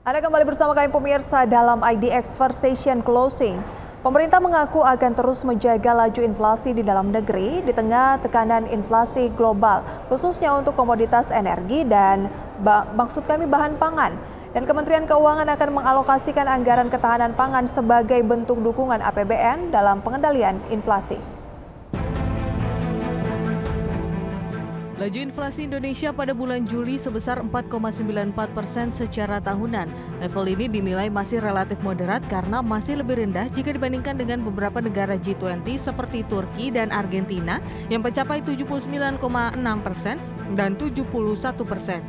Anda kembali bersama kami pemirsa dalam IDX Versation Closing. Pemerintah mengaku akan terus menjaga laju inflasi di dalam negeri di tengah tekanan inflasi global, khususnya untuk komoditas energi dan maksud kami bahan pangan. Dan Kementerian Keuangan akan mengalokasikan anggaran ketahanan pangan sebagai bentuk dukungan APBN dalam pengendalian inflasi. Laju inflasi Indonesia pada bulan Juli sebesar 4,94% secara tahunan. Level ini dinilai masih relatif moderat karena masih lebih rendah jika dibandingkan dengan beberapa negara G20 seperti Turki dan Argentina yang mencapai 79,6% dan 71%.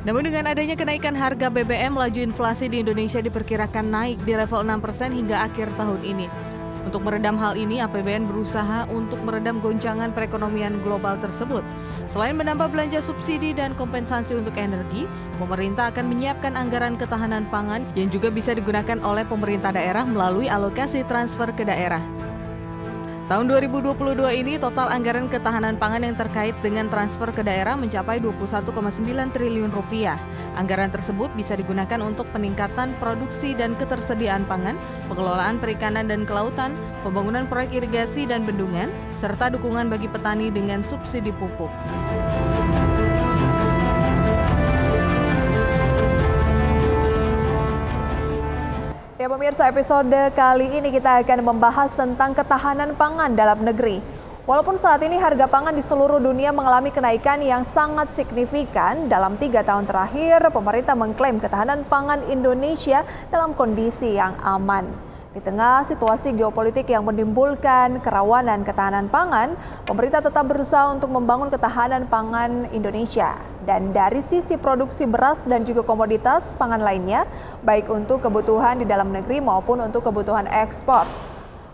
Namun dengan adanya kenaikan harga BBM, laju inflasi di Indonesia diperkirakan naik di level 6% hingga akhir tahun ini. Untuk meredam hal ini, APBN berusaha untuk meredam goncangan perekonomian global tersebut. Selain menambah belanja subsidi dan kompensasi untuk energi, pemerintah akan menyiapkan anggaran ketahanan pangan yang juga bisa digunakan oleh pemerintah daerah melalui alokasi transfer ke daerah. Tahun 2022 ini total anggaran ketahanan pangan yang terkait dengan transfer ke daerah mencapai 21,9 triliun rupiah. Anggaran tersebut bisa digunakan untuk peningkatan produksi dan ketersediaan pangan, pengelolaan perikanan dan kelautan, pembangunan proyek irigasi dan bendungan, serta dukungan bagi petani dengan subsidi pupuk. Ya pemirsa, episode kali ini kita akan membahas tentang ketahanan pangan dalam negeri. Walaupun saat ini harga pangan di seluruh dunia mengalami kenaikan yang sangat signifikan, dalam 3 tahun terakhir pemerintah mengklaim ketahanan pangan Indonesia dalam kondisi yang aman. Di tengah situasi geopolitik yang menimbulkan kerawanan ketahanan pangan, pemerintah tetap berusaha untuk membangun ketahanan pangan Indonesia. Dan dari sisi produksi beras dan juga komoditas pangan lainnya, baik untuk kebutuhan di dalam negeri maupun untuk kebutuhan ekspor.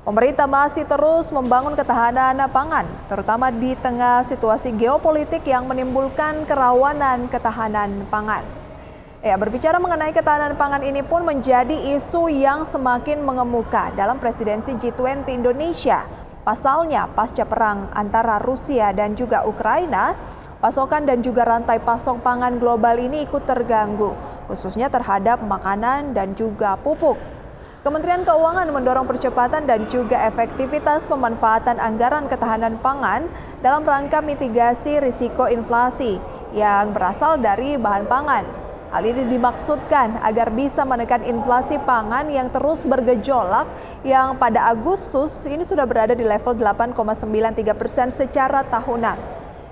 Pemerintah masih terus membangun ketahanan pangan, terutama di tengah situasi geopolitik yang menimbulkan kerawanan ketahanan pangan. Ya, berbicara mengenai ketahanan pangan ini pun menjadi isu yang semakin mengemuka dalam presidensi G20 Indonesia. Pasalnya, pasca perang antara Rusia dan juga Ukraina, pasokan dan juga rantai pasok pangan global ini ikut terganggu, khususnya terhadap makanan dan juga pupuk. Kementerian Keuangan mendorong percepatan dan juga efektivitas pemanfaatan anggaran ketahanan pangan dalam rangka mitigasi risiko inflasi yang berasal dari bahan pangan. Hal ini dimaksudkan agar bisa menekan inflasi pangan yang terus bergejolak yang pada Agustus ini sudah berada di level 8,93% secara tahunan.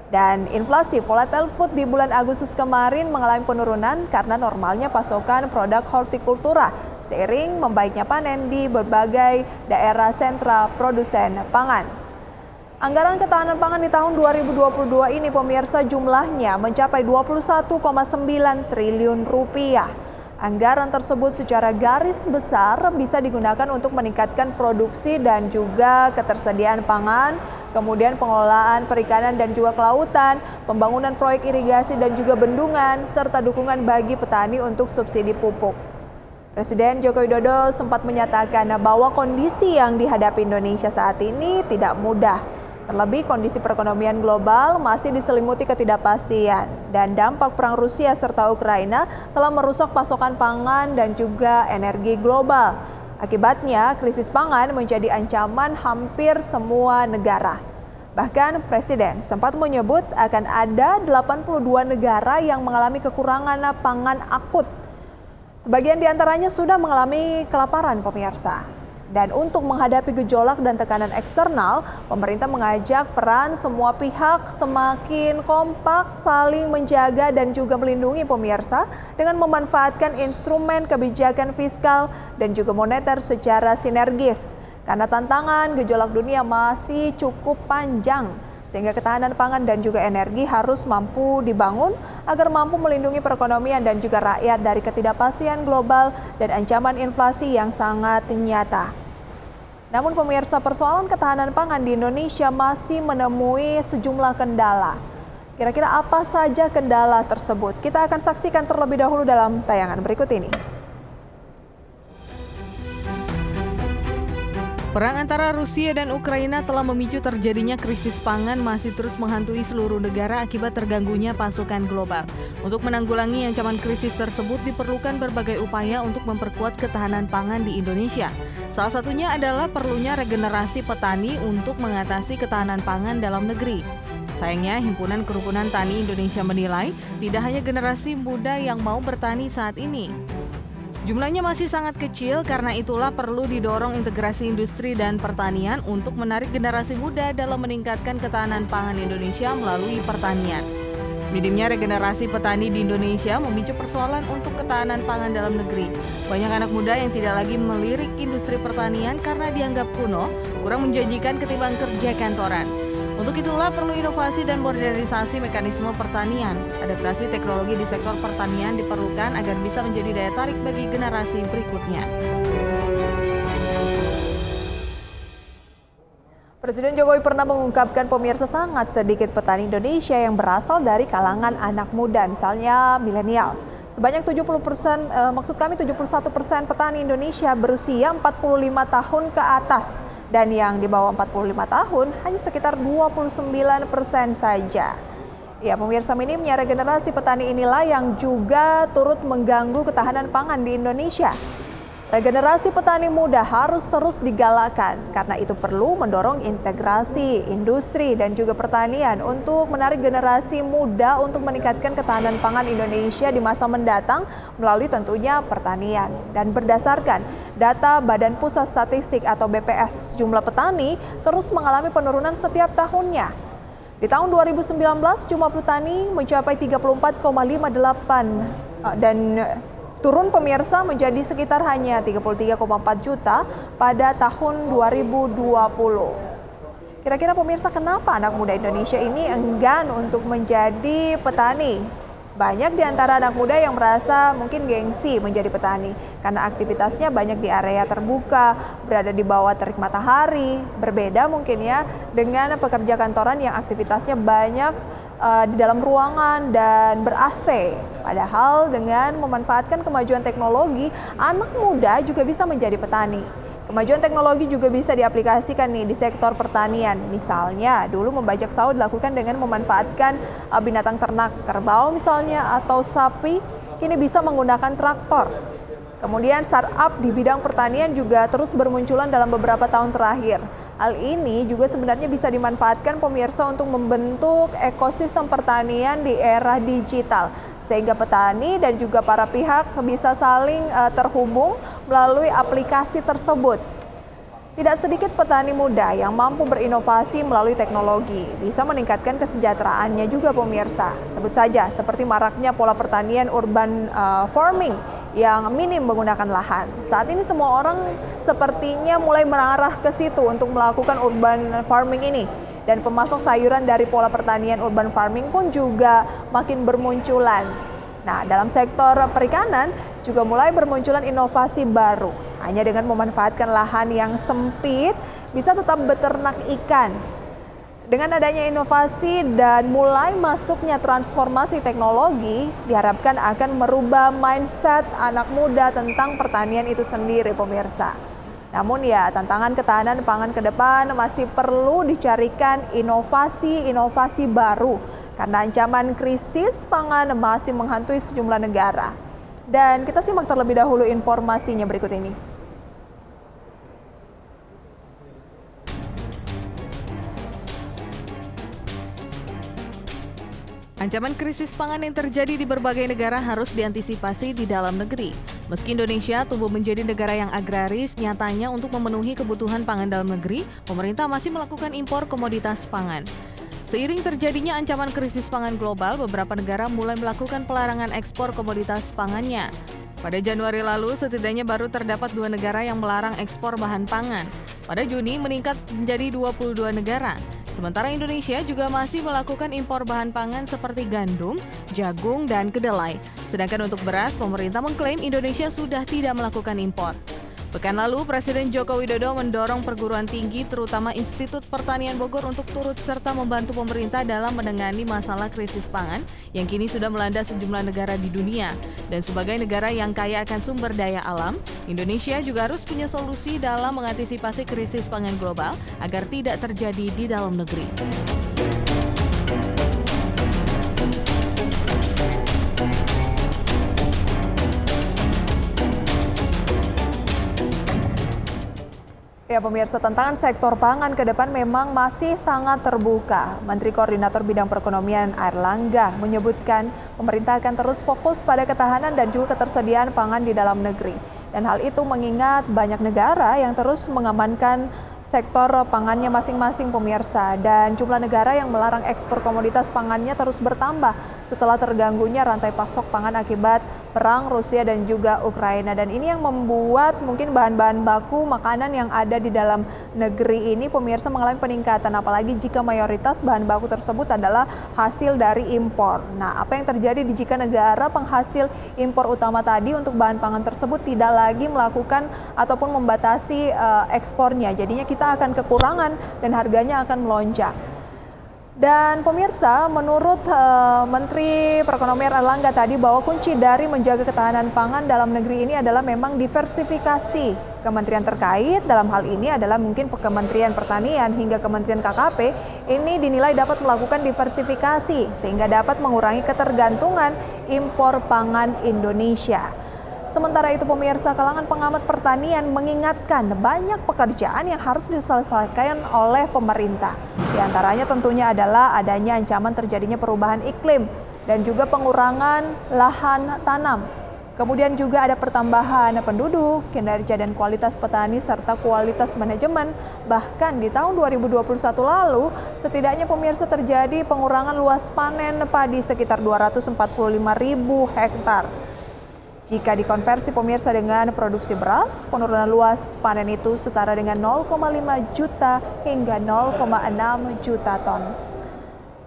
Dan inflasi volatile food di bulan Agustus kemarin mengalami penurunan karena normalnya pasokan produk hortikultura seiring membaiknya panen di berbagai daerah sentra produsen pangan. Anggaran ketahanan pangan di tahun 2022 ini pemirsa jumlahnya mencapai 21,9 triliun rupiah. Anggaran tersebut secara garis besar bisa digunakan untuk meningkatkan produksi dan juga ketersediaan pangan, kemudian pengelolaan perikanan dan juga kelautan, pembangunan proyek irigasi dan juga bendungan, serta dukungan bagi petani untuk subsidi pupuk. Presiden Joko Widodo sempat menyatakan bahwa kondisi yang dihadapi Indonesia saat ini tidak mudah. Terlebih kondisi perekonomian global masih diselimuti ketidakpastian dan dampak perang Rusia serta Ukraina telah merusak pasokan pangan dan juga energi global. Akibatnya, krisis pangan menjadi ancaman hampir semua negara. Bahkan Presiden sempat menyebut akan ada 82 negara yang mengalami kekurangan pangan akut. Sebagian diantaranya sudah mengalami kelaparan pemirsa. Dan untuk menghadapi gejolak dan tekanan eksternal, pemerintah mengajak peran semua pihak semakin kompak saling menjaga dan juga melindungi pemirsa dengan memanfaatkan instrumen kebijakan fiskal dan juga moneter secara sinergis. Karena tantangan gejolak dunia masih cukup panjang, sehingga ketahanan pangan dan juga energi harus mampu dibangun agar mampu melindungi perekonomian dan juga rakyat dari ketidakpastian global dan ancaman inflasi yang sangat nyata. Namun pemirsa, persoalan ketahanan pangan di Indonesia masih menemui sejumlah kendala. Kira-kira apa saja kendala tersebut? Kita akan saksikan terlebih dahulu dalam tayangan berikut ini. Perang antara Rusia dan Ukraina telah memicu terjadinya krisis pangan masih terus menghantui seluruh negara akibat terganggunya pasokan global. Untuk menanggulangi ancaman krisis tersebut diperlukan berbagai upaya untuk memperkuat ketahanan pangan di Indonesia. Salah satunya adalah perlunya regenerasi petani untuk mengatasi ketahanan pangan dalam negeri. Sayangnya, Himpunan Kerukunan Tani Indonesia menilai tidak hanya generasi muda yang mau bertani saat ini. Jumlahnya masih sangat kecil, karena itulah perlu didorong integrasi industri dan pertanian untuk menarik generasi muda dalam meningkatkan ketahanan pangan Indonesia melalui pertanian. Minimnya regenerasi petani di Indonesia memicu persoalan untuk ketahanan pangan dalam negeri. Banyak anak muda yang tidak lagi melirik industri pertanian karena dianggap kuno, kurang menjanjikan ketimbang kerja kantoran. Untuk itulah perlu inovasi dan modernisasi mekanisme pertanian. Adaptasi teknologi di sektor pertanian diperlukan agar bisa menjadi daya tarik bagi generasi berikutnya. Presiden Jokowi pernah mengungkapkan pemirsa sangat sedikit petani Indonesia yang berasal dari kalangan anak muda, misalnya milenial. Sebanyak 71% petani Indonesia berusia 45 tahun ke atas. Dan yang di bawah 45 tahun hanya sekitar 29% saja. Ya, pemirsa, minimnya regenerasi petani inilah yang juga turut mengganggu ketahanan pangan di Indonesia. Regenerasi petani muda harus terus digalakkan karena itu perlu mendorong integrasi industri dan juga pertanian untuk menarik generasi muda untuk meningkatkan ketahanan pangan Indonesia di masa mendatang melalui tentunya pertanian. Dan berdasarkan data Badan Pusat Statistik atau BPS, jumlah petani terus mengalami penurunan setiap tahunnya. Di tahun 2019 jumlah petani mencapai 34,58 dan turun pemirsa menjadi sekitar hanya 33,4 juta pada tahun 2020. Kira-kira pemirsa, kenapa anak muda Indonesia ini enggan untuk menjadi petani? Banyak di antara anak muda yang merasa mungkin gengsi menjadi petani karena aktivitasnya banyak di area terbuka, berada di bawah terik matahari. Berbeda mungkin ya dengan pekerja kantoran yang aktivitasnya banyak di dalam ruangan dan ber-AC. Padahal dengan memanfaatkan kemajuan teknologi, anak muda juga bisa menjadi petani. Kemajuan teknologi juga bisa diaplikasikan nih di sektor pertanian. Misalnya, dulu membajak sawah dilakukan dengan memanfaatkan binatang ternak, kerbau misalnya, atau sapi, kini bisa menggunakan traktor. Kemudian startup di bidang pertanian juga terus bermunculan dalam beberapa tahun terakhir. Hal ini juga sebenarnya bisa dimanfaatkan pemirsa untuk membentuk ekosistem pertanian di era digital, sehingga petani dan juga para pihak bisa saling terhubung melalui aplikasi tersebut. Tidak sedikit petani muda yang mampu berinovasi melalui teknologi, bisa meningkatkan kesejahteraannya juga pemirsa. Sebut saja seperti maraknya pola pertanian urban farming yang minim menggunakan lahan. Saat ini semua orang sepertinya mulai mengarah ke situ untuk melakukan urban farming ini. Dan pemasok sayuran dari pola pertanian urban farming pun juga makin bermunculan. Nah, dalam sektor perikanan juga mulai bermunculan inovasi baru. Hanya dengan memanfaatkan lahan yang sempit, bisa tetap beternak ikan. Dengan adanya inovasi dan mulai masuknya transformasi teknologi, diharapkan akan merubah mindset anak muda tentang pertanian itu sendiri, pemirsa. Namun ya, tantangan ketahanan pangan ke depan masih perlu dicarikan inovasi-inovasi baru karena ancaman krisis pangan masih menghantui sejumlah negara. Dan kita simak terlebih dahulu informasinya berikut ini. Ancaman krisis pangan yang terjadi di berbagai negara harus diantisipasi di dalam negeri. Meski Indonesia tumbuh menjadi negara yang agraris, nyatanya untuk memenuhi kebutuhan pangan dalam negeri, pemerintah masih melakukan impor komoditas pangan. Seiring terjadinya ancaman krisis pangan global, beberapa negara mulai melakukan pelarangan ekspor komoditas pangannya. Pada Januari lalu, setidaknya baru terdapat 2 negara yang melarang ekspor bahan pangan. Pada Juni meningkat menjadi 22 negara. Sementara Indonesia juga masih melakukan impor bahan pangan seperti gandum, jagung, dan kedelai. Sedangkan untuk beras, pemerintah mengklaim Indonesia sudah tidak melakukan impor. Pekan lalu, Presiden Joko Widodo mendorong perguruan tinggi, terutama Institut Pertanian Bogor untuk turut serta membantu pemerintah dalam menangani masalah krisis pangan yang kini sudah melanda sejumlah negara di dunia. Dan sebagai negara yang kaya akan sumber daya alam, Indonesia juga harus punya solusi dalam mengantisipasi krisis pangan global agar tidak terjadi di dalam negeri. Ya pemirsa, tantangan sektor pangan ke depan memang masih sangat terbuka. Menteri Koordinator Bidang Perekonomian Airlangga menyebutkan pemerintah akan terus fokus pada ketahanan dan juga ketersediaan pangan di dalam negeri. Dan hal itu mengingat banyak negara yang terus mengamankan sektor pangannya masing-masing pemirsa. Dan jumlah negara yang melarang ekspor komoditas pangannya terus bertambah setelah terganggunya rantai pasok pangan akibat perang Rusia dan juga Ukraina. Dan ini yang membuat mungkin bahan-bahan baku makanan yang ada di dalam negeri ini pemirsa mengalami peningkatan. Apalagi jika mayoritas bahan baku tersebut adalah hasil dari impor. Nah, apa yang terjadi jika negara penghasil impor utama tadi untuk bahan pangan tersebut tidak lagi melakukan ataupun membatasi ekspornya. Jadinya kita akan kekurangan dan harganya akan melonjak. Dan pemirsa, menurut Menteri Perekonomian Airlangga tadi bahwa kunci dari menjaga ketahanan pangan dalam negeri ini adalah memang diversifikasi kementerian terkait. Dalam hal ini adalah mungkin Kementerian Pertanian hingga Kementerian KKP ini dinilai dapat melakukan diversifikasi sehingga dapat mengurangi ketergantungan impor pangan Indonesia. Sementara itu pemirsa, kalangan pengamat pertanian mengingatkan banyak pekerjaan yang harus diselesaikan oleh pemerintah. Di antaranya tentunya adalah adanya ancaman terjadinya perubahan iklim dan juga pengurangan lahan tanam. Kemudian juga ada pertambahan penduduk, kinerja dan kualitas petani serta kualitas manajemen. Bahkan di tahun 2021 lalu, setidaknya pemirsa terjadi pengurangan luas panen padi sekitar 245.000 hektar. Jika dikonversi pemirsa dengan produksi beras, penurunan luas panen itu setara dengan 0,5 juta hingga 0,6 juta ton.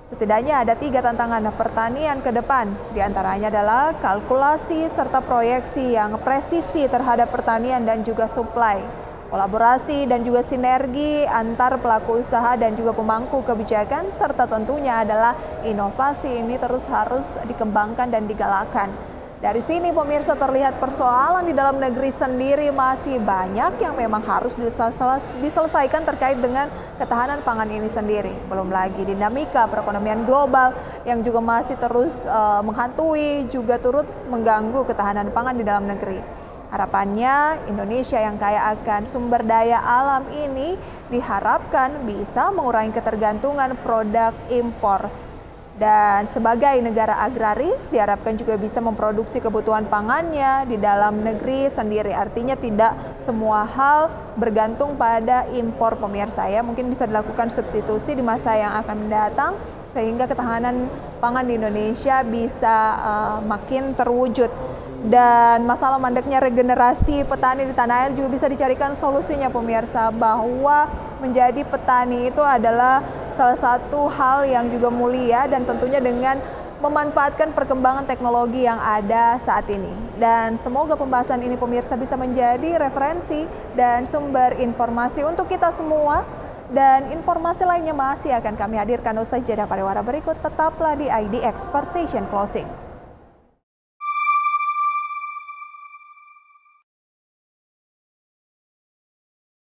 Setidaknya ada 3 tantangan pertanian ke depan, di antaranya adalah kalkulasi serta proyeksi yang presisi terhadap pertanian dan juga suplai, kolaborasi dan juga sinergi antar pelaku usaha dan juga pemangku kebijakan, serta tentunya adalah inovasi ini terus harus dikembangkan dan digalakkan. Dari sini pemirsa terlihat persoalan di dalam negeri sendiri masih banyak yang memang harus diselesaikan terkait dengan ketahanan pangan ini sendiri. Belum lagi dinamika perekonomian global yang juga masih terus menghantui juga turut mengganggu ketahanan pangan di dalam negeri. Harapannya Indonesia yang kaya akan sumber daya alam ini diharapkan bisa mengurangi ketergantungan produk impor. Dan sebagai negara agraris diharapkan juga bisa memproduksi kebutuhan pangannya di dalam negeri sendiri. Artinya tidak semua hal bergantung pada impor pemirsa ya. Mungkin bisa dilakukan substitusi di masa yang akan mendatang sehingga ketahanan pangan di Indonesia bisa makin terwujud. Dan masalah mandeknya regenerasi petani di tanah air juga bisa dicarikan solusinya pemirsa, bahwa menjadi petani itu adalah salah satu hal yang juga mulia dan tentunya dengan memanfaatkan perkembangan teknologi yang ada saat ini. Dan semoga pembahasan ini pemirsa bisa menjadi referensi dan sumber informasi untuk kita semua. Dan informasi lainnya masih akan kami hadirkan usai jeda pariwara berikut. Tetaplah di IDX Conversation Closing.